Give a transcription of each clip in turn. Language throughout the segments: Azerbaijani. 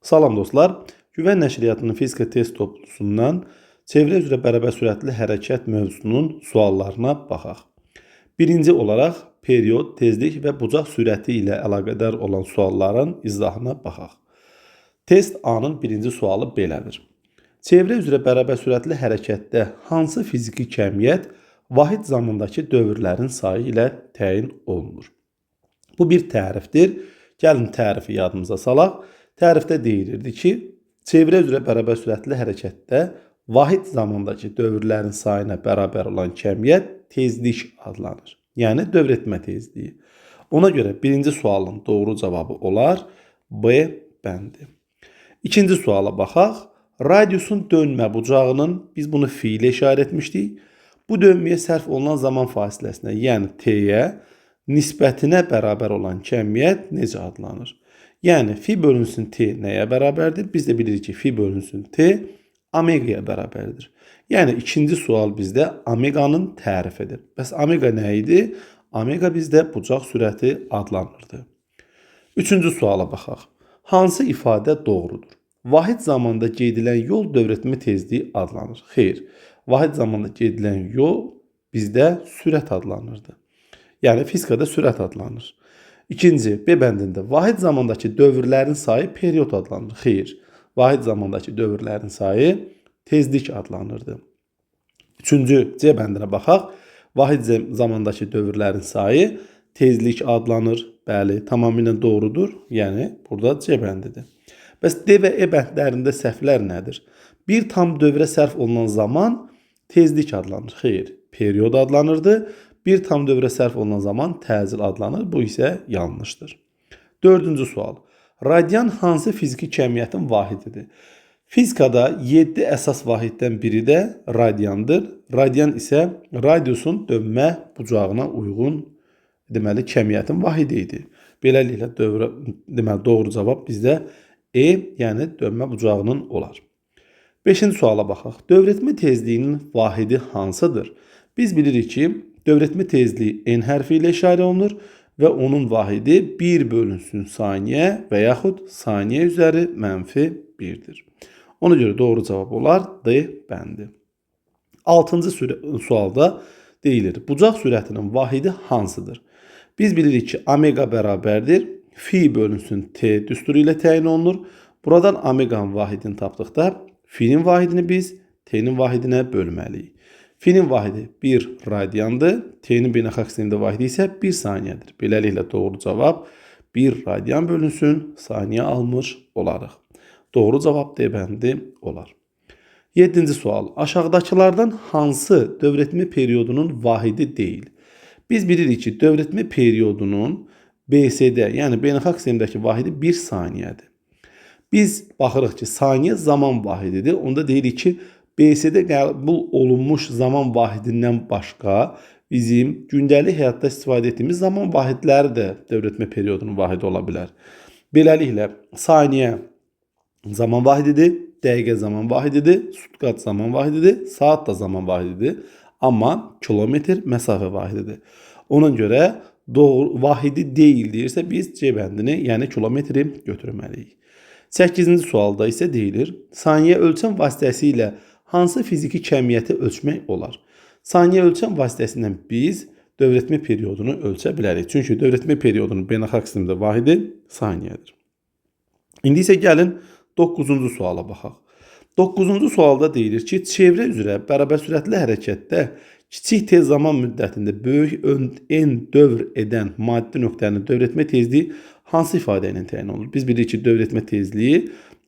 Salam dostlar. Güvən nəşriyyatının fizika test toplusundan çevrə üzrə bərabər sürətli hərəkət mövzusunun suallarına baxaq. Birinci olaraq period, tezlik və bucaq sürəti ilə əlaqədar olan sualların izahına baxaq. Test A-nın birinci sualı belədir. Çevrə üzrə bərabər sürətli hərəkətdə hansı fiziki kəmiyyət vahid zamandakı dövrlərin sayı ilə təyin olunur? Bu bir tərifdir. Gəlin tərifi yadımıza salaq. Tərifdə deyilirdi ki, çevrə üzrə bərabər sürətli hərəkətdə vahid zamandakı dövrlərin sayına bərabər olan kəmiyyət tezlik adlanır. Yəni dövr etmə tezliyi. Ona görə birinci sualın doğru cavabı olar B bəndi. İkinci suala baxaq. Radiusun dönmə bucağının, biz bunu fi ilə işarə etmişdik. Bu dönməyə sərf olunan zaman fasiləsinə, yəni t-yə nisbətinə bərabər olan kəmiyyət necə adlanır? Yəni, fi bölünsün t nəyə bərabərdir? Biz də bilirik ki, fi bölünsün t omegaya bərabərdir. Yəni, ikinci sual bizdə omeganın tərifidir. Bəs omega nə idi? Omega bizdə bucaq sürəti adlanırdı. Üçüncü suala baxaq. Hansı ifadə doğrudur? Vahid zamanda gedilən yol dövrətmə tezliyi adlanır. Xeyr, vahid zamanda gedilən yol bizdə sürət adlanırdı. Yəni, fizikada sürət adlanır. İkinci, B bəndində vahid zamandakı dövrlərin sayı period adlanır. Xeyr, vahid zamandakı dövrlərin sayı tezlik adlanırdı. Üçüncü, C bəndinə baxaq. Vahid zamandakı dövrlərin sayı tezlik adlanır. Bəli, tamamilə doğrudur. Yəni, burada C bəndidir. Bəs D və E bəndlərində səhvlər nədir? Bir tam dövrə sərf olunan zaman tezlik adlanır. Xeyr, period adlanırdı. Bir tam dövrə sərf olunan zaman təcil adlanır. Bu isə yanlışdır. Dördüncü sual. Radian hansı fiziki kəmiyyətin vahididir? Fizikada 7 əsas vahiddən biri də radiandır. Radian isə radiusun dönmə bucağına uyğun deməli kəmiyyətin vahidi idi. Beləliklə doğru cavab bizdə E, yəni dönmə bucağının olar. 5-ci suala baxaq. Dövrətmə tezliyinin vahidi hansıdır? Biz bilirik ki, dövrətmə tezliyi N hərfi ilə işarə olunur və onun vahidi 1 bölünsün saniyə və yaxud saniyə üzəri mənfi 1-dir. Ona görə doğru cavab olar D bəndi. 6-cı sualda deyilir, bucaq sürətinin vahidi hansıdır? Biz bilirik ki, omega bərabərdir. Fi bölünsün t düsturu ilə təyin olunur. Buradan omeganın vahidini tapdıqda fi'nin vahidini biz t'nin vahidinə bölməliyik. Fi'nin vahidi 1 radiandır. T'nin beynəlxalq sistemdə vahidi isə 1 saniyədir. Beləliklə doğru cavab 1 radian bölünsün saniyə almış olarıq. Doğru cavab D bəndi olar. 7-ci sual. Aşağıdakılardan hansı dövrətmə periodunun vahidi deyil? Biz bilirik ki, dövrətmə periodunun BSD, yəni beynəlxalq sistemdəki vahidi 1 saniyədir. Biz baxırıq ki, saniyə zaman vahididir. Onda deyirik ki, BSD qəbul olunmuş zaman vahidindən başqa bizim gündəlik həyatda istifadə etdiyimiz zaman vahidləri də dövrətmə periodunun vahidi ola bilər. Beləliklə, saniyə zaman vahididir, dəqiqə zaman vahididir, sutqat zaman vahididir, saat da zaman vahididir. Amma kilometr məsafə vahididir. Ona görə doğru vahidi deyil deyirsə biz C bəndini, yəni kilometri götürməliyik. 8-ci sualda isə deyilir, saniyə ölçəm vasitəsilə hansı fiziki kəmiyyəti ölçmək olar? Saniyə ölçəm vasitəsilə biz dövrətmə periodunu ölçə bilərik. Çünki dövrətmə periodunun beynəlxalq sistemdə vahidi saniyədir. İndi isə gəlin 9-cu suala baxaq. 9-cu sualda deyilir ki, çevrə üzrə bərabər sürətli hərəkətdə kiçik tez zaman müddətində böyük N dövr edən maddi nöqtənin dövrətmə tezliyi hansı ifadə ilə təyin olunur? Biz bilirik ki, dövrətmə tezliyi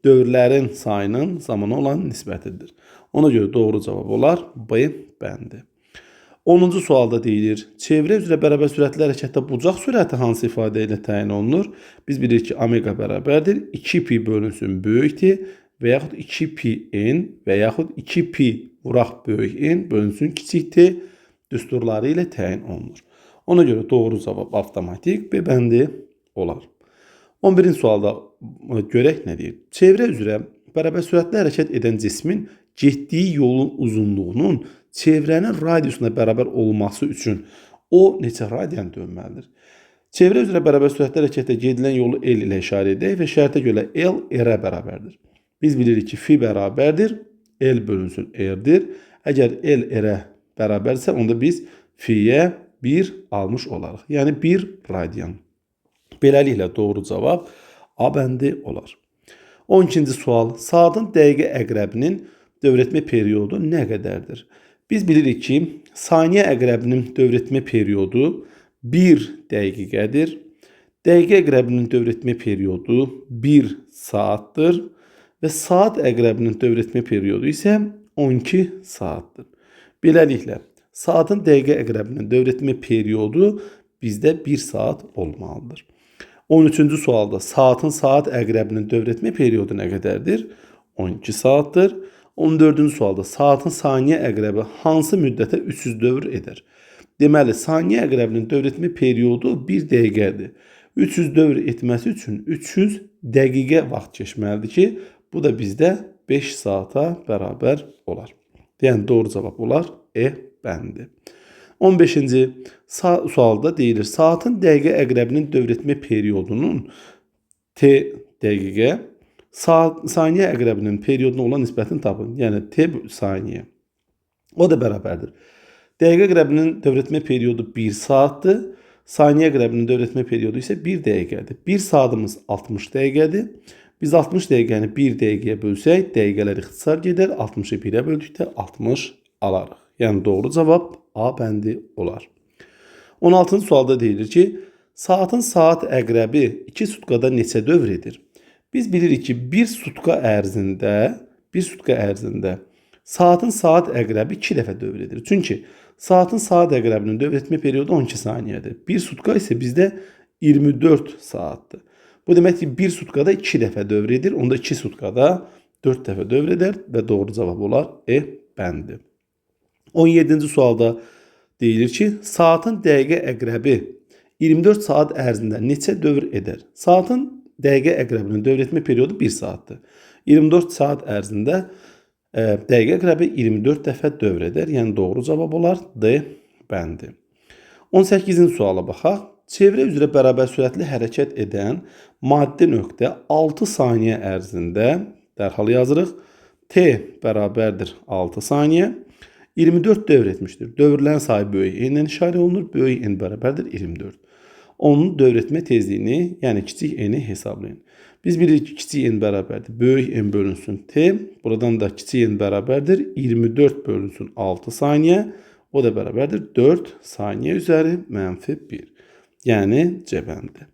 dövrlərin sayının zamana olan nisbətidir. Ona görə doğru cavab olar B bəndi. 10-cu sualda deyilir, çevrə üzrə bərabər sürətli hərəkətdə bucaq sürəti hansı ifadə ilə təyin olunur? Biz bilirik ki, omega bərabərdir 2pi bölünsün böyük T və yaxud 2pi N və yaxud 2pi vuraq böyük N bölünsün kiçik T düsturları ilə təyin olunur. Ona görə doğru cavab avtomatik B bəndi olar. 11-ci sualda görək nə deyir? Çevrə üzrə bərabər sürətli hərəkət edən cismin getdiyi yolun uzunluğunun çevrənin radiusuna bərabər olması üçün o neçə radian dönməlidir? Çevrə üzrə bərabər sürətli hərəkətdə gedilən yolu L ilə işarə edək və şərtə görə L R-ə bərabərdir. Biz bilirik ki, fi bərabərdir, L bölünsün R-dir. Əgər L R-ə bərabərsə, onda biz fiyə 1 almış olarıq. Yəni 1 radian. Beləliklə doğru cavab A bəndi olar. 12-ci sual. Saatın dəqiqə əqrəbinin dövrətmə periodu nə qədərdir? Biz bilirik ki, saniyə əqrəbinin dövrətmə periodu 1 dəqiqədir. Dəqiqə əqrəbinin dövrətmə periodu 1 saatdır və saat əqrəbinin dövrətmə periodu isə 12 saatdır. Beləliklə, saatın dəqiqə əqrəbinin dövrətmə periodu bizdə 1 saat olmalıdır. 13-cü sualda saatın saat əqrəbinin dövrətmə periodu nə qədərdir? 12 saatdır. 14-cü sualda saatın saniyə əqrəbi hansı müddətə 300 dövr edər? Deməli, saniyə əqrəbinin dövrətmə periodu 1 dəqiqədir. 300 dövr etməsi üçün 300 dəqiqə vaxt keçməlidir ki, bu da bizdə 5 saata bərabər olar. Yəni, doğru cavab olar E bəndi. 15-ci sualda deyilir, saatın dəqiqə əqrəbinin dövrətmə periodunun T dəqiqə, saniyə əqrəbinin perioduna olan nisbətini tapın. Yəni, T saniyə. O da bərabərdir. Dəqiqə əqrəbinin dövrətmə periodu 1 saatdır. Saniyə əqrəbinin dövrətmə periodu isə 1 dəqiqədir. 1 saatımız 60 dəqiqədir. Biz 60 dəqiqəni 1 dəqiqəyə bölsək, dəqiqələr ixtisar gedər. 60-ı 1-ə böldükdə 60 alarıq. Yəni, doğru cavab A bəndi olar. 16-cı sualda deyilir ki, saatın saat əqrəbi 2 sutkada neçə dövr edir? Biz bilirik ki, 1 sutka ərzində saatın saat əqrəbi 2 dəfə dövr edir. Çünki saatın saat əqrəbinin dövr etmə periodu 12 saniyədir. 1 sutka isə bizdə 24 saatdır. Bu demək ki, 1 sutkada 2 dəfə dövr edir. Onda 2 sutkada 4 dəfə dövr edər və doğru cavab olar E bəndi. 17-ci sualda deyilir ki, saatın dəqiqə əqrəbi 24 saat ərzində neçə dövr edər? Saatın dəqiqə əqrəbinin dövr etmə periodu 1 saatdır. 24 saat ərzində dəqiqə əqrəbi 24 dəfə dövr edər. Yəni, doğru cavab olar D bəndi. 18-ci suala baxaq. Çevrə üzrə bərabər sürətli hərəkət edən maddi nöqtə 6 saniyə ərzində, dərhal yazırıq, T bərabərdir 6 saniyə, 24 dövr etmişdir. Dövrlərin sayı böyük N-lə işarə olunur. Böyük N bərabərdir 24. Onun dövr etmə tezliyini, yəni kiçik N-i hesablayın. Biz bilirik ki, kiçik N bərabərdir. Böyük N bölünsün T. Buradan da kiçik N bərabərdir. 24 bölünsün 6 saniyə. O da bərabərdir 4 saniyə üzəri mənfi 1. Yəni, C bəndi.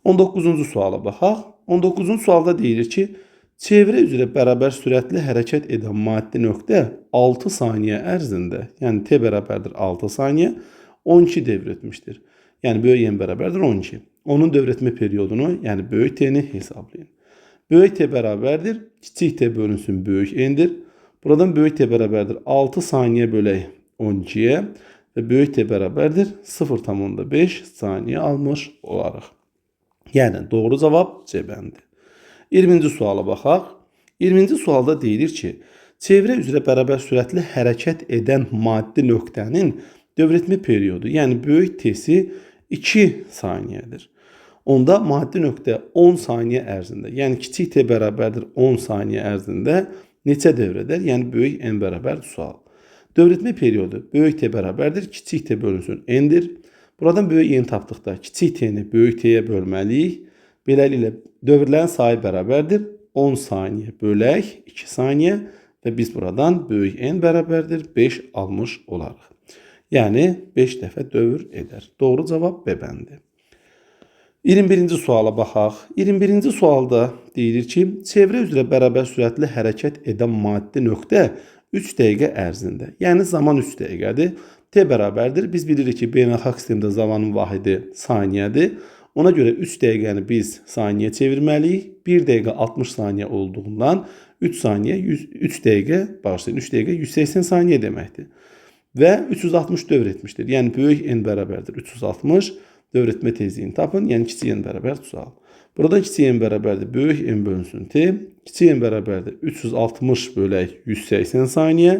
19-cu suala baxaq. 19-cu sualda deyilir ki, çevrə üzrə bərabər sürətli hərəkət edən maddi nöqtə 6 saniyə ərzində, yəni T bərabərdir 6 saniyə, 12 dövr etmişdir. Yəni, böyük N bərabərdir 12. Onun dövr etmə periodunu, yəni böyük T-ni hesablayın. Böyük T bərabərdir, kiçik T bölünsün böyük N-dir. Buradan böyük T bərabərdir 6 saniyə bölək 12-yə və böyük T bərabərdir 0,5 saniyə almış olarıq. Yəni, doğru cavab C bəndi. 20-ci suala baxaq. 20-ci sualda deyilir ki, çevrə üzrə bərabər sürətli hərəkət edən maddi nöqtənin dövr etmə periodu, yəni böyük T-si 2 saniyədir. Onda maddi nöqtə 10 saniyə ərzində, yəni kiçik T bərabərdir 10 saniyə ərzində neçə dövr edər? Yəni, böyük N bərabərdir sual. Dövr etmə periodu böyük T bərabərdir, kiçik T bölünsün N-dir. Buradan böyük N tapdıqda kiçik T-ni böyük T-yə bölməliyik. Beləliklə, dövrlərin sayı bərabərdir 10 saniyə bölək 2 saniyə və biz buradan böyük N bərabərdir 5 almış olarıq. Yəni, 5 dəfə dövr edər. Doğru cavab B bəndi. 21-ci suala baxaq. 21-ci sualda deyilir ki, çevrə üzrə bərabər sürətli hərəkət edən maddi nöqtə 3 dəqiqə ərzində, yəni zaman 3 dəqiqədir. T bərabərdir. Biz bilirik ki, beynəlxalq sistemdə zamanın vahidi saniyədir. Ona görə 3 dəqiqəni biz saniyə çevirməliyik. 1 dəqiqə 60 saniyə olduğundan 3 dəqiqə 180 saniyə deməkdir. Və 360 dövr etmişdir. Yəni, böyük N bərabərdir 360. Dövr etmə tezliyini tapın. Yəni, kiçik N bərabərdir sual. Buradan kiçik N bərabərdir böyük N bölünsün T. Kiçik N bərabərdir 360 bölək 180 saniyə.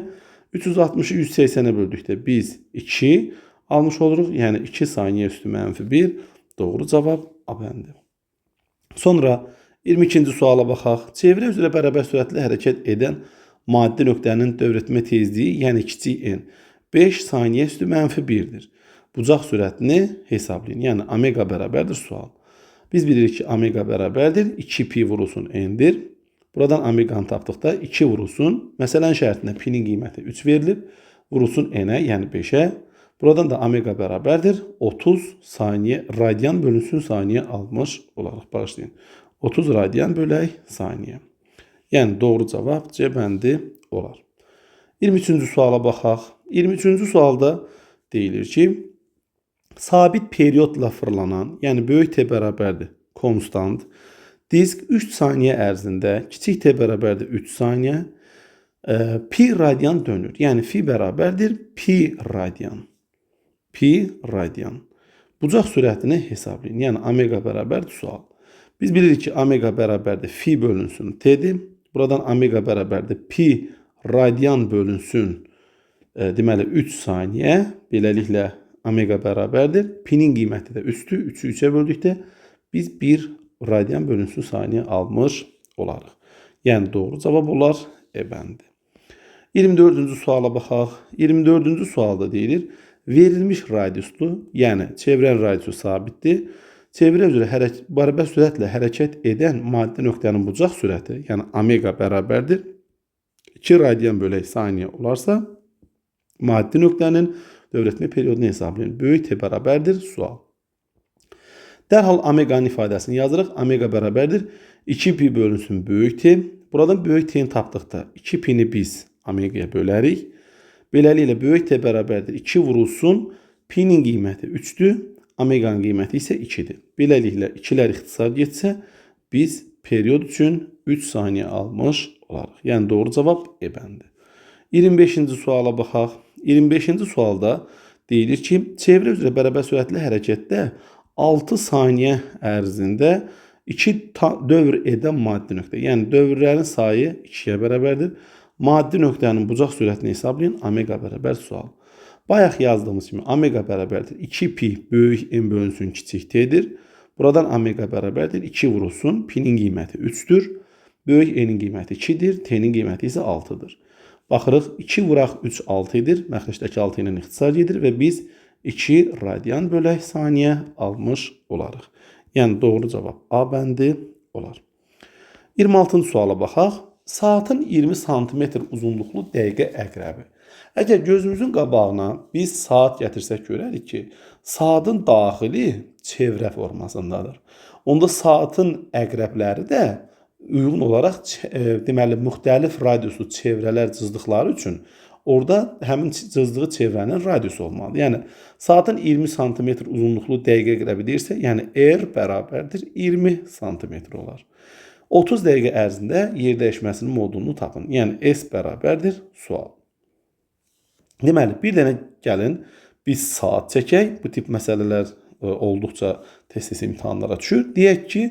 360-ı 180-ə böldükdə biz 2 almış oluruq. Yəni, 2 saniyə üstü mənfi 1. Doğru cavab A bəndi. Sonra 22-ci suala baxaq. Çevrə üzrə bərabər sürətlə hərəkət edən maddi nöqtənin dövrətmə tezliyi, yəni kiçik n 5 saniyə üstü -1-dir. Bucaq sürətini hesablayın. Yəni omega bərabərdir sual. Biz bilirik ki, omega bərabərdir 2pi vurulsun n-dir. Buradan omeganı tapdıqda 2 vurulsun. Məsələn şərtində pi-nin qiyməti 3 verilir. Vurulsun n-ə, yəni 5-ə. Buradan da omega bərabərdir 30 saniyə radian bölünsün saniyə almış olaraq. Bağışlayın. 30 radian bölək saniyə. Yəni doğru cavab C bəndi olar. 23-cü suala baxaq. 23-cü sualda deyilir ki, sabit periyodla fırlanan, yəni böyük T bərabərdir konstant, disk 3 saniyə ərzində, kiçik T bərabərdir 3 saniyə, pi radian dönür. Yəni fi bərabərdir pi radian. Pi radian. Bucaq sürətini hesablayın. Yəni omega bərabərdir sual. Biz bilirik ki, omega bərabərdir fi bölünsün T'dir. Buradan omega bərabərdir pi radian bölünsün deməli 3 saniyə. Beləliklə omega bərabərdir. Pi-nin qiyməti də 3'dür. 3'ü 3'ə böldükdə biz 1 radian bölünsün saniyə almış olarıq. Yəni doğru cavab olar E bəndi. 24-cü suala baxaq. 24-cü sualda deyilir, verilmiş radiuslu, yəni çevrənin radiusu sabitdir. Çevrə üzrə bərabər sürətlə hərəkət edən maddi nöqtənin bucaq sürəti, yəni omega bərabərdir 2 radian bölək saniyə olarsa, maddi nöqtənin dövrətmə periyodunu hesablayın. Böyük T bərabərdir sual. Dərhal omeganın ifadəsini yazırıq. Omega bərabərdir 2pi bölünsün böyük T. Buradan böyük T'ni tapdıqda 2pi'ni biz omega'ya bölərik. Beləliklə böyük T bərabərdir 2 vurulsun. Pi-nin qiyməti 3'dür. Omeganın qiyməti isə 2'dir. Beləliklə 2'lər ixtisar getsə, biz periyod üçün 3 saniyə almış olarıq. Yəni doğru cavab E bəndi. 25-ci suala baxaq. 25-ci sualda deyilir ki, çevrə üzrə bərabər sürətli hərəkətdə 6 saniyə ərzində 2 dövr edən maddi nöqtə. Yəni dövrlərin sayı 2'yə bərabərdir. Maddi nöqtənin bucaq sürətini hesablayın. Omega bərabər sual. Bayaq yazdığımız kimi omega bərabərdir 2pi böyük n bölünsün kiçik T'dir. Buradan omega bərabərdir 2 vurulsun. Pi-nin qiyməti 3'dür. Böyük n-in qiyməti 2'dir. T-nin qiyməti isə 6'dır. Baxırıq 2 vuraq 3 6'dir. Məxrəcdəki 6 ilə ixtisar edir və biz 2 radian bölək saniyə almış olarıq. Yəni doğru cavab A bəndi olar. 26-cı suala baxaq. Saatın 20 sm uzunluqlu dəqiqə əqrəbi. Əgər gözümüzün qabağına biz saat gətirsək görərik ki, saatın daxili çevrə formasındadır. Onda saatın əqrəbləri də uyğun olaraq deməli müxtəlif radiuslu çevrələr cızdıqları üçün orada həmin cızdığı çevrənin radiusu olmalıdır. Yəni saatın 20 sm uzunluqlu dəqiqə əqrəbi deyirsə, yəni R bərabərdir 20 sm olar. 30 dəqiqə ərzində yer dəyişməsinin modulunu tapın. Yəni S bərabərdir sual. Deməli, bir dənə gəlin biz saat çəkək. Bu tip məsələlər olduqca test imtahanlara düşür. Deyək ki,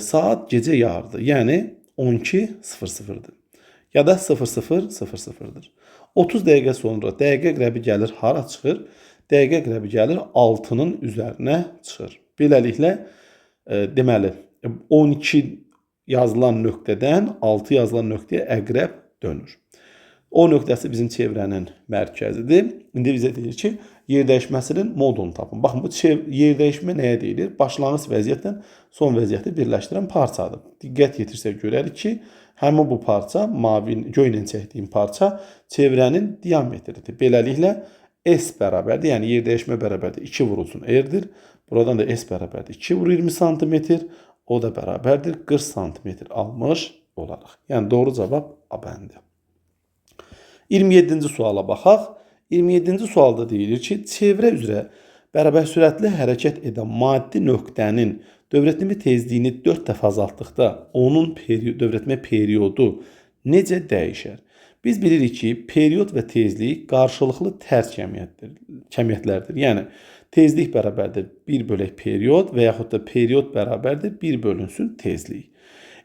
saat gecə yarıdır. Yəni 12:00-dır. Ya da 00:00-dır. 30 dəqiqə sonra dəqiqə əqrəbi gəlir hara çıxır? Dəqiqə əqrəbi gəlir 6'nın üzərinə çıxır. Beləliklə, deməli 12 yazılan nöqtədən 6 yazılan nöqtəyə əqrəb dönür. O nöqtəsi bizim çevrənin mərkəzidir. İndi bizə deyir ki, yer dəyişməsinin modulunu tapın. Baxın, bu yer dəyişmə nəyə deyilir? Başlanğıc vəziyyətlə son vəziyyəti birləşdirən parçadır. Diqqət yetirsək görərik ki, həmin bu parça, göy ilə çəkdiyim parça çevrənin diametridir. Beləliklə, S bərabərdir, yəni yer dəyişmə bərabərdir 2 vurulsun R-dir. Buradan da S bərabərdir 2 vur 20 cm. O da bərabərdir 40 cm almış olaraq. Yəni doğru cavab A bəndi. 27-ci suala baxaq. 27-ci sualda deyilir ki, çevrə üzrə bərabər sürətli hərəkət edən maddi nöqtənin dövrətmə tezliyini 4 dəfə azaltdıqda onun dövrətmə periyodu necə dəyişər? Biz bilirik ki, periyod və tezlik qarşılıqlı tərs kəmiyyətlərdir. Yəni tezlik bərabərdir 1 bölək periyod və yaxud da periyod bərabərdir 1 bölünsün tezlik.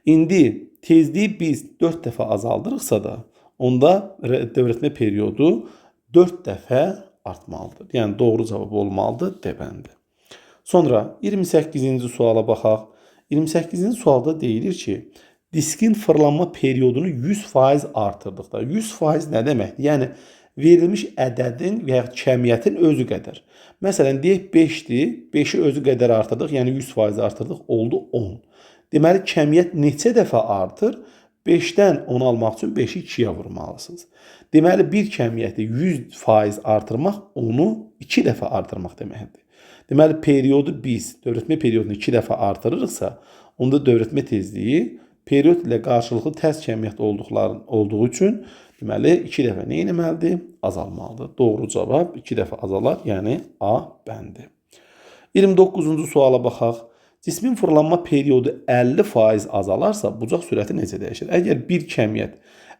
İndi tezliyi biz 4 dəfə azaldırıqsa da, onda dövrətmə periyodu 4 dəfə artmalıdır. Yəni doğru cavab olmalıdır D bəndi. Sonra 28-ci suala baxaq. 28-ci sualda deyilir ki, diskin fırlanma periyodunu 100% artırdıqda. 100% nə deməkdir? Yəni, verilmiş ədədin və ya kəmiyyətin özü qədər. Məsələn, deyək 5-dir, 5-i özü qədər artırdıq, yəni 100% artırdıq, oldu 10. Deməli, kəmiyyət neçə dəfə artır? 5-dən 10 almaq üçün 5-i 2-yə vurmalısınız. Deməli, bir kəmiyyəti 100% artırmaq, onu 2 dəfə artırmaq deməkdir. Deməli, periyodu biz, dövrətmə periyodunu 2 dəfə artırırıqsa, onda dövrətmə tezliyi periyod ilə qarşılıqlı tərs kəmiyyət olduğu üçün, deməli, 2 dəfə nə etməlidir? Azalmalıdır. Doğru cavab 2 dəfə azalar, yəni A bəndi. 29-cu suala baxaq. Cismin fırlanma periyodu 50% azalarsa, bucaq sürəti necə dəyişir? Əgər bir kəmiyyət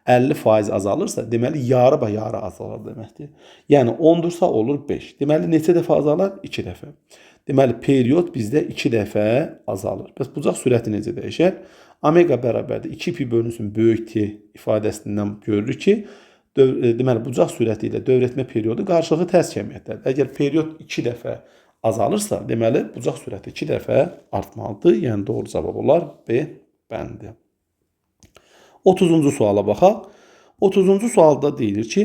50% azalırsa, deməli, yarı və yarı azalar deməkdir. Yəni, 10-dursa olur 5. Deməli, neçə dəfə azalar? 2 dəfə. Deməli, periyod bizdə 2 dəfə azalır. Bəs bucaq sürəti necə dəyişər? Omega bərabərdir 2pi bölünsün böyük T ifadəsindən görürük ki, deməli, bucaq sürəti ilə dövrətmə periyodu qarşılıqlı tərs kəmiyyətlərdir. Əgər periyod 2 dəfə azalırsa, deməli, bucaq sürəti 2 dəfə artmalıdır. Yəni, doğru cavab olar B bəndi. 30-cu suala baxaq. 30-cu sualda deyilir ki,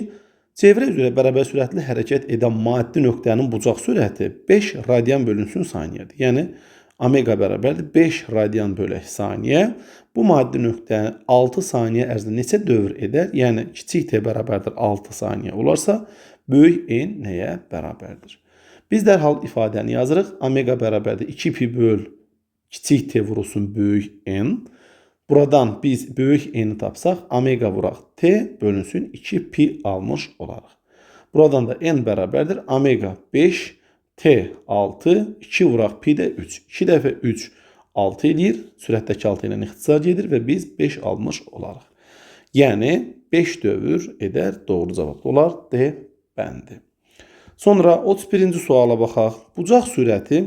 çevrə üzrə bərabər sürətli hərəkət edən maddi nöqtənin bucaq sürəti 5 radian bölünsün saniyədir. Yəni, omega bərabərdir 5 radian bölək saniyə. Bu maddi nöqtə 6 saniyə ərzində neçə dövr edər? Yəni, kiçik T bərabərdir 6 saniyə olarsa, böyük N nəyə bərabərdir? Biz dərhal ifadəni yazırıq. Omega bərabərdir 2pi böl kiçik T vurulsun böyük N. Buradan biz böyük N-i tapsaq, omega vuraq T bölünsün 2pi almış olarıq. Buradan da N bərabərdir. Omega 5, T 6, 2 vuraq pi də 3. 2 dəfə 3 6 edir. Sürətdəki 6 ilə ixtisar edir və biz 5 almış olarıq. Yəni 5 dövr edər. Doğru cavab olar D bəndi. Sonra 31-ci suala baxaq. Bucaq sürəti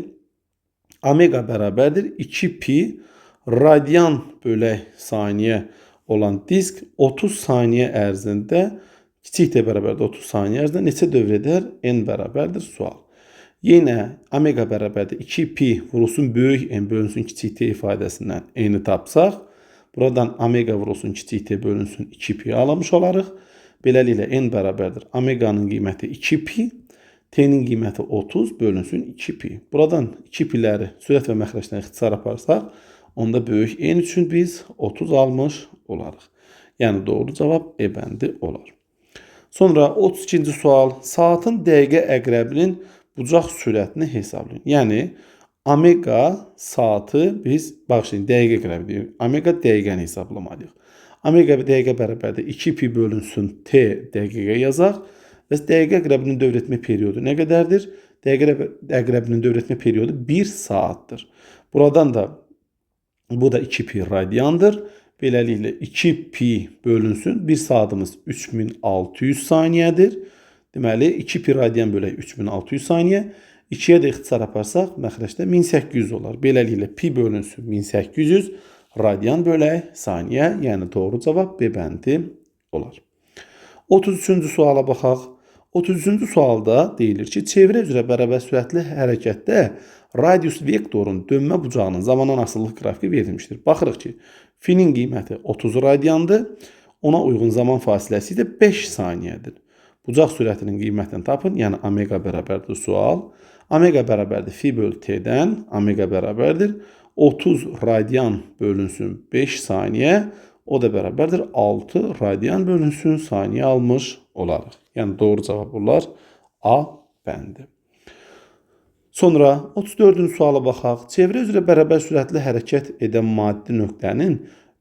omega bərabərdir 2pi radian bölək saniyə olan disk 30 saniyə ərzində, kiçik T bərabərdir 30 saniyə ərzində neçə dövr edər? N bərabərdir sual. Yenə omega bərabərdir 2pi vurulsun böyük N bölünsün kiçik T ifadəsindən N-i tapsaq, buradan omega vurulsun kiçik T bölünsün 2pi alamış olarıq. Beləliklə N bərabərdir omeganın qiyməti 2pi, T-nin qiyməti 30 bölünsün 2pi. Buradan 2piləri sürət və məxrəcdən ixtisar aparsaq, onda böyük N üçün biz 30 almış olarıq. Yəni doğru cavab E bəndi olar. Sonra 32-ci sual. Saatın dəqiqə əqrəbinin bucaq sürətini hesablayın. Yəni omega saatı biz bağışlayın dəqiqə əqrəbi deyirik. Omega dəqiqəni hesablamalıyıq. Omega dəqiqə bərabərdir 2pi bölünsün T dəqiqə yazaq. Və dəqiqə əqrəbinin dövrətmə periyodu nə qədərdir? Dəqiqə əqrəbinin dövrətmə periyodu 1 saatdır. Buradan da bu da 2pi radiandır. Beləliklə 2pi bölünsün. 1 saatımız 3600 saniyədir. Deməli 2pi radian bölək 3600 saniyə. 2-yə də ixtisar aparsaq məxrəcdə 1800 olar. Beləliklə pi bölünsün 1800 radian bölək saniyə. Yəni doğru cavab B bəndi olar. 33-cü suala baxaq. 33-cü sualda deyilir ki, çevrə üzrə bərabər sürətli hərəkətdə radius vektorun dönmə bucağının zamandan asılılıq qrafiki verilmişdir. Baxırıq ki, F-nin qiyməti 30 radiandır. Ona uyğun zaman fasiləsi isə 5 saniyədir. Bucaq sürətinin qiymətini tapın. Yəni, omega bərabərdir sual. Omega bərabərdir F böl T-dən. Omega bərabərdir 30 radian bölünsün 5 saniyə. O da bərabərdir 6 radian bölünsün saniyə almış olarıq. Yəni, doğru cavab olar A bəndi. Sonra 34-cü suala baxaq. Çevrə üzrə bərabər sürətli hərəkət edən maddi nöqtənin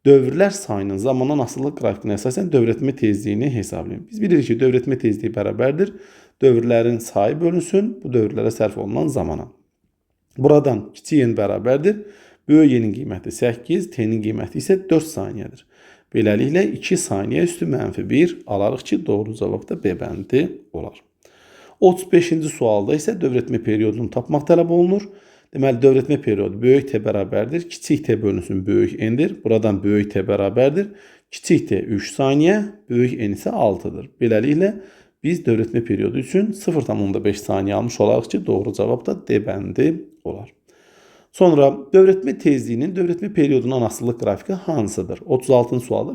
dövrlər sayının zamandan asılılıq qrafikinə əsasən dövrətmə tezliyini hesablayın. Biz bilirik ki, dövrətmə tezliyi bərabərdir dövrlərin sayı bölünsün bu dövrlərə sərf olunan zamana. Buradan kiçik n bərabərdir. Böyük n-in qiyməti 8, T-nin qiyməti isə 4 saniyədir. Beləliklə 2 saniyə üstü -1 alarıq ki, doğru cavab da B bəndi olar. 35-ci sualda isə dövrətmə periyodunu tapmaq tələb olunur. Deməli, dövrətmə periyodu böyük T bərabərdir. Kiçik T bölünsün böyük N-dir. Buradan böyük T bərabərdir. Kiçik T 3 saniyə, böyük N isə 6-dır. Beləliklə, biz dövrətmə periyodu üçün 0,5 saniyə almış olarıq ki, doğru cavab da D bəndi olar. Sonra dövrətmə tezliyinin dövrətmə periyodunun asıllıq qrafiki hansıdır? 36-cı sualda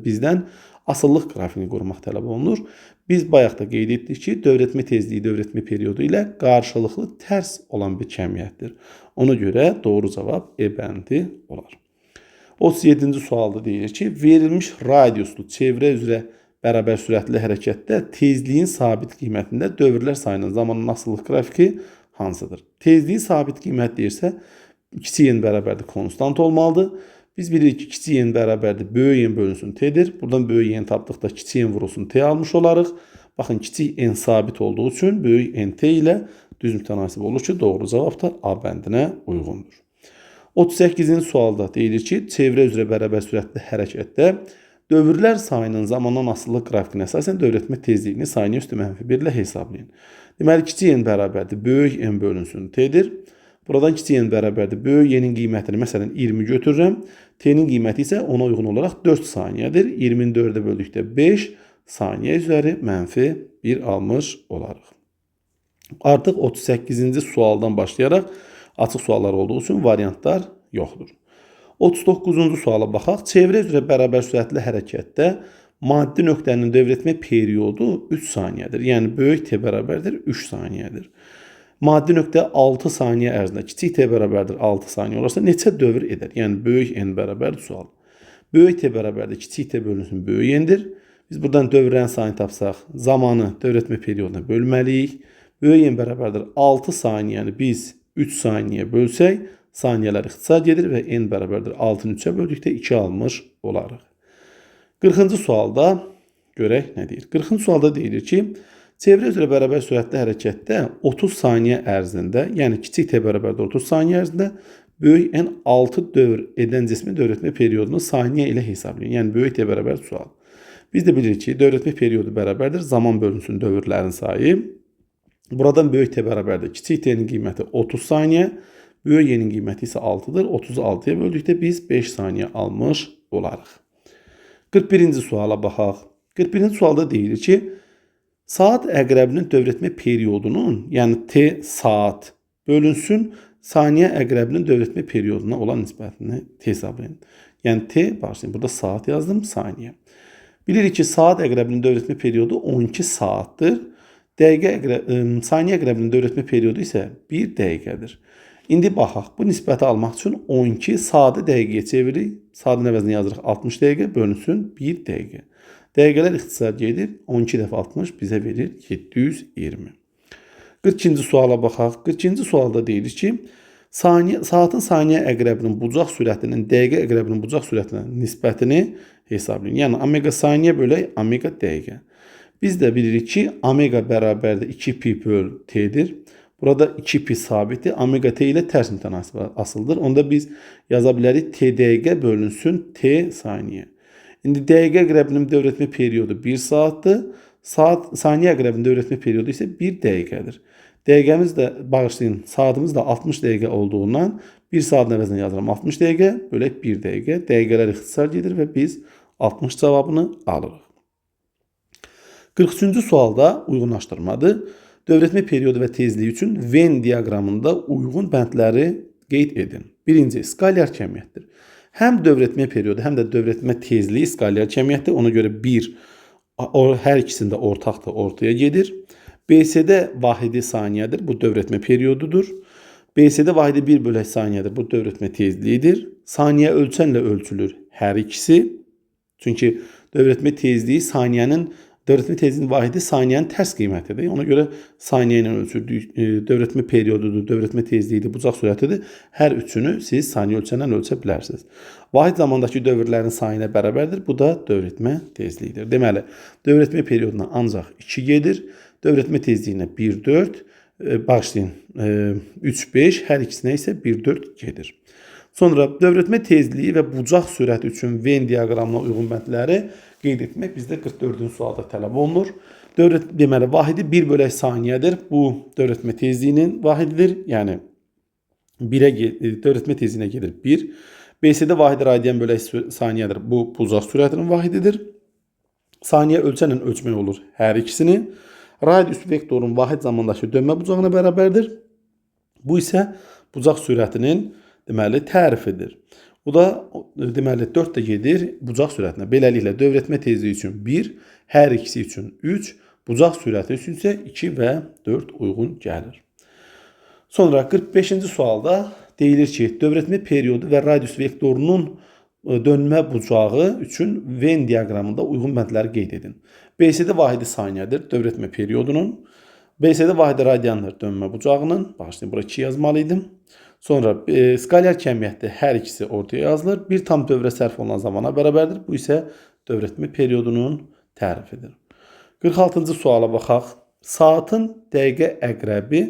bizdən asıllıq qrafikini qurmaq tələb olunur. Biz bayaq da qeyd etdik ki, dövrətmə tezliyi dövrətmə periyodu ilə qarşılıqlı tərs olan bir cəmiyyətdir. Ona görə doğru cavab E bəndi olar. 37-ci sualda deyilir ki, verilmiş radiuslu çevrə üzrə bərabər sürətli hərəkətdə tezliyin sabit qiymətində dövrlər sayının zamanın asıllıq qrafiki hansıdır? Tezliyi sabit qiymət deyirsə, kiçik n bərabərdir konstant olmalıdır. Biz bilirik ki, kiçik n bərabərdir böyük n bölünsün t'dir. Buradan böyük n tapdıqda kiçik n vurulsun t almış olarıq. Baxın, kiçik n sabit olduğu üçün böyük n t ilə düz mütənasib olur ki, doğru cavab da A bəndinə uyğundur. 38-ci sualda deyilir ki, çevrə üzrə bərabər sürətli hərəkətdə dövrlər sayının zamandan asıllıq qrafikinə əsasən dövrətmə tezliyini saniyə üstü -1 ilə hesablayın. Deməli, kiçik n bərabərdir böyük n bölünsün t'dir. Buradan kiçik n bərabərdir böyük n-in qiymətini məsələn 20 götürürəm. T-nin qiyməti isə ona uyğun olaraq 4 saniyədir. 24-də böldükdə 5 saniyə üzəri -1 almış olarıq. Artıq 38-ci sualdan başlayaraq açıq suallar olduğu üçün variantlar yoxdur. 39-cu suala baxaq. Çevrə üzrə bərabər sürətli hərəkətdə maddi nöqtənin dövrətmə periyodu 3 saniyədir. Yəni, böyük t bərabərdir 3 saniyədir. Maddi nöqtə 6 saniyə ərzində kiçik t bərabərdir 6 saniyə olarsa neçə dövr edər? Yəni, böyük n bərabərdir sual. Böyük t bərabərdir kiçik t bölünsün böyük n-dir. Biz buradan dövrlərin sayını tapsaq, zamanı dövrətmə periyoduna bölməliyik. Böyük n bərabərdir 6 saniyəni biz 3 saniyə bölsək, saniyələr ixtisar gedir və n bərabərdir 6-nı 3-ə böldükdə 2 almış olarıq. 40-cı sualda görək nə deyir. 40-cı sualda deyilir ki, çevrə üzrə bərabər sürətli hərəkətdə 30 saniyə ərzində, yəni kiçik t bərabərdir 30 saniyə ərzində böyük n 6 dövr edən cismin dövrətmə periyodunu saniyə ilə hesablayın. Yəni, böyük t bərabər sual. Biz də bilirik ki, dövrətmə periyodu bərabərdir zaman bölünsün dövrlərin sayı. Buradan böyük t bərabərdir. Kiçik t-nin qiyməti 30 saniyə, böyük n-in qiyməti isə 6-dır. 30-u 6-ya böldükdə biz 5 saniyə almış olarıq. 41-ci suala baxaq. 41-ci sualda deyilir ki, saat əqrəbinin dövrətmə periyodunun, yəni t saat bölünsün saniyə əqrəbinin dövrətmə periyoduna olan nisbətini hesablayın. Yəni, t, başlayın, burada saat yazdım, saniyə. Bilirik ki, saat əqrəbinin dövrətmə periyodu 12 saatdır. Saniyə əqrəbinin dövrətmə periyodu isə 1 dəqiqədir. İndi baxaq, bu nisbəti almaq üçün 12 saatı dəqiqəyə çeviririk. Saatın əvəzinə yazırıq 60 dəqiqə bölünsün 1 dəqiqə. Dəqiqələr ixtisar gedir. 12 dəfə 60 bizə verir 720. 42-ci suala baxaq. 42-ci sualda deyilir ki, saatın saniyə əqrəbinin bucaq sürətinin dəqiqə əqrəbinin bucaq sürətinə nisbətini hesablayın. Yəni, omega saniyə bölək omega dəqiqə. Biz də bilirik ki, omega bərabərdir 2pi böl t'dir. Burada 2pi sabitdir. Omega t ilə tərs mütənasib asıldır. Onda biz yaza bilərik t dəqiqə bölünsün t saniyə. İndi dəqiqə əqrəbinin dövrətmə periyodu 1 saatdır. Saniyə əqrəbinin dövrətmə periyodu isə 1 dəqiqədir. Dəqiqəmiz də, bağışlayın, saatımız da 60 dəqiqə olduğundan 1 saatın əvəzinə yazıram 60 dəqiqə bölək 1 dəqiqə. Dəqiqələr ixtisar gedir və biz 60 cavabını alırıq. 43-cü sualda uyğunlaşdırmadır. Dövrətmə periyodu və tezliyi üçün Venn diaqramında uyğun bəndləri qeyd edin. Birinci, skalyar cəmiyyətdir. Həm dövrətmə periyodu, həm də dövrətmə tezliyi skalyar cəmiyyətdir. Ona görə 1 hər ikisində ortaqdır, ortaya gedir. BSD vahidi saniyədir, bu dövrətmə periyodudur. BSD vahidi 1 bölək saniyədir, bu dövrətmə tezliyidir. Saniyə ölçənlə ölçülür hər ikisi. Çünki dövrətmə tezliyi dövrətmə tezliyinin vahidi saniyənin tərs qiymətidir. Ona görə saniyə ilə ölçüldük. Dövrətmə periyodudur, dövrətmə tezliyidir, bucaq sürətidir. Hər üçünü siz saniyə ölçənlə ölçə bilərsiniz. Vahid zamandakı dövrlərin sayına bərabərdir. Bu da dövrətmə tezliyidir. Deməli, dövrətmə periyoduna ancaq 2 gedir. Dövrətmə tezliyinə 1, 4, başlayın 3, 5, hər ikisinə isə 1, 4 gedir. Sonra dövrətmə tezliyi və bucaq sürəti üçün Venn diaqramına uyğun bəndləri qeyd etmək bizdə 44-cü sualda tələb olunur. Deməli, vahidi 1 bölək saniyədir. Bu dövrətmə tezliyinin vahididir. Yəni, dövrətmə tezliyinə gedir 1. BSD vahidi radian bölək saniyədir. Bu bucaq sürətinin vahididir. Saniyə ölçənlə ölçmək olur hər ikisini. Radius vektorun vahid zamandakı dönmə bucağına bərabərdir. Bu isə bucaq sürətinin deməli tərifidir. Bu da deməli 4 də gedir bucaq sürətinə. Beləliklə dövr etmə tezliyi üçün 1, hər ikisi üçün 3, bucaq sürəti üçün isə 2 və 4 uyğun gəlir. Sonra 45-ci sualda deyilir ki, dövr etmə periodu və radius vektorunun dönmə bucağı üçün Venn diaqramında uyğun bəndləri qeyd edin. BCD vahidi saniyədir dövr etmə periodunun. BCD vahidi radiandır dönmə bucağının. Bağışlayın, bura 2 yazmalıydım. Sonra skalyar kəmiyyətdə hər ikisi ortaya yazılır. Bir tam dövrə sərf olunan zamana bərabərdir. Bu isə dövr etmə periodunun tərifidir. 46-cı suala baxaq. Saatın dəqiqə əqrəbi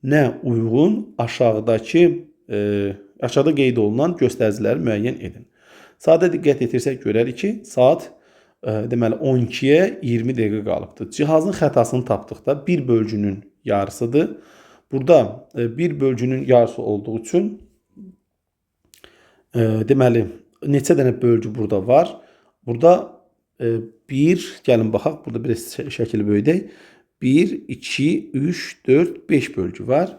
nə uyğun aşağıda qeyd olunan göstəriciləri müəyyən edin. Sadə diqqət etirsək görərik ki, saat deməli 12-yə 20 dəqiqə qalıbdır. Cihazın xətasını tapdıqda 1 bölgünün yarısıdır. Burada 1 bölgünün yarısı olduğu üçün deməli neçə dənə bölgü burada var? Burada 1, gəlin baxaq, burada biraz şəkil böyüdək. 1, 2, 3, 4, 5 bölgü var.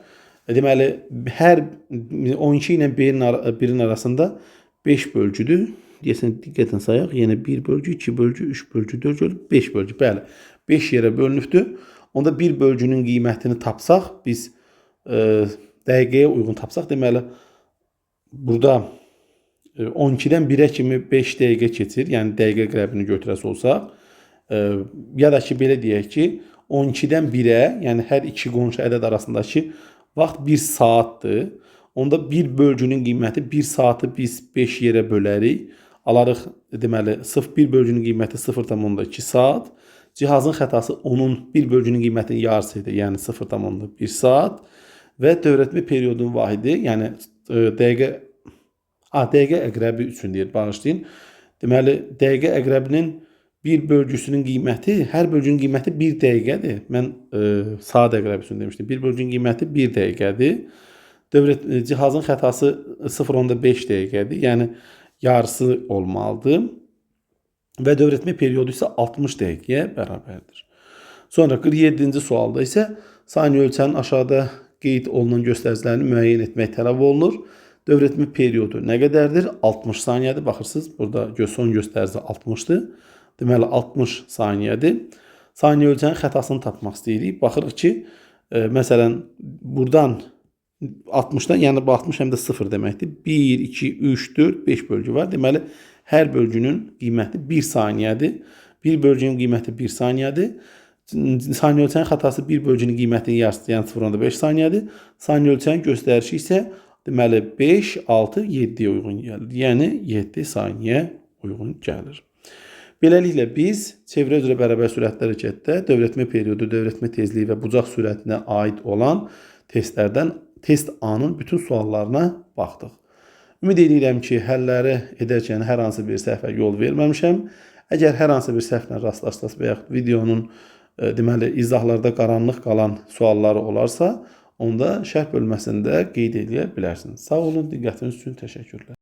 Deməli, hər 12 ilə 1-in arasında 5 bölgüdür. Deyəsən, diqqətlə sayaq. Yəni 1 bölgü, 2 bölgü, 3 bölgü, 4 bölgü, 5 bölgü. Bəli, 5 yerə bölünübdür. Onda 1 bölgünün qiymətini tapsaq, biz dəqiqəyə uyğun tapsaq, deməli, burada 12-dən 1-ə kimi 5 dəqiqə keçir. Yəni, dəqiqə qrəbini götürəsi olsaq. Ya da ki, belə deyək ki, 12-dən 1-ə, yəni hər iki qonşu ədəd arasındakı vaxt 1 saatdır. Onda 1 bölgünün qiyməti 1 saatı biz 5 yerə bölərik. Alarıq, deməli, 1 bölgünün qiyməti 0,2 saat. Cihazın xətası onun 1 bölgünün qiymətinin yarısıydı, yəni 0,1 saat. Və dövr etmə periodunun vahidi, yəni dəqiqə əqrəbi üçün deyir, bağışlayın. Deməli, dəqiqə əqrəbinin 1 bölgüsünün qiyməti, hər bölgünün qiyməti 1 dəqiqədir. Mən saat əqrəbi üçün demişdim. 1 bölgünün qiyməti 1 dəqiqədir. Cihazın xətası 0,5 dəqiqədir. Yəni, yarısı olmalıdır. Və dövr etmə periodu isə 60 dəqiqəyə bərabərdir. Sonra 47-ci sualda isə saniyə ölçənin aşağıda qeyd olunan göstəricilərini müəyyən etmək tələb olunur. Dövr etmə periodu nə qədərdir? 60 saniyədir. Baxırsınız, burada son göstərici 60-dır. Deməli, 60 saniyədir. Saniyə ölçənin xətasını tapmaq istəyirik. Baxırıq ki, məsələn, buradan 60-dan, yəni bu 60 həm də 0 deməkdir. 1, 2, 3, 4, 5 bölgü var. Deməli, hər bölgünün qiyməti 1 saniyədir. Bir bölgünün qiyməti 1 saniyədir. Saniyə ölçənin xətası 1 bölgünün qiymətinin yarısı, yəni 0,5 saniyədir. Saniyə ölçənin göstərişi isə deməli 5, 6, 7-yə uyğun gəlir. Yəni 7 saniyə uyğun gəlir. Beləliklə biz çevrə üzrə bərabər sürətli hərəkətdə dövr etmə periodu, dövr etmə tezliyi və bucaq sürətinə aid olan testlərdən test A-nın bütün suallarına baxdıq. Ümid edirəm ki, həlləri edərkən hər hansı bir səhvə yol verməmişəm. Əgər hər hansı bir səhvlə rastlaşsaz və yaxud videonun deməli izahlarda qaranlıq qalan sualları olarsa, onda şərh bölməsində qeyd edə bilərsiniz. Sağ olun, diqqətiniz üçün təşəkkürlər.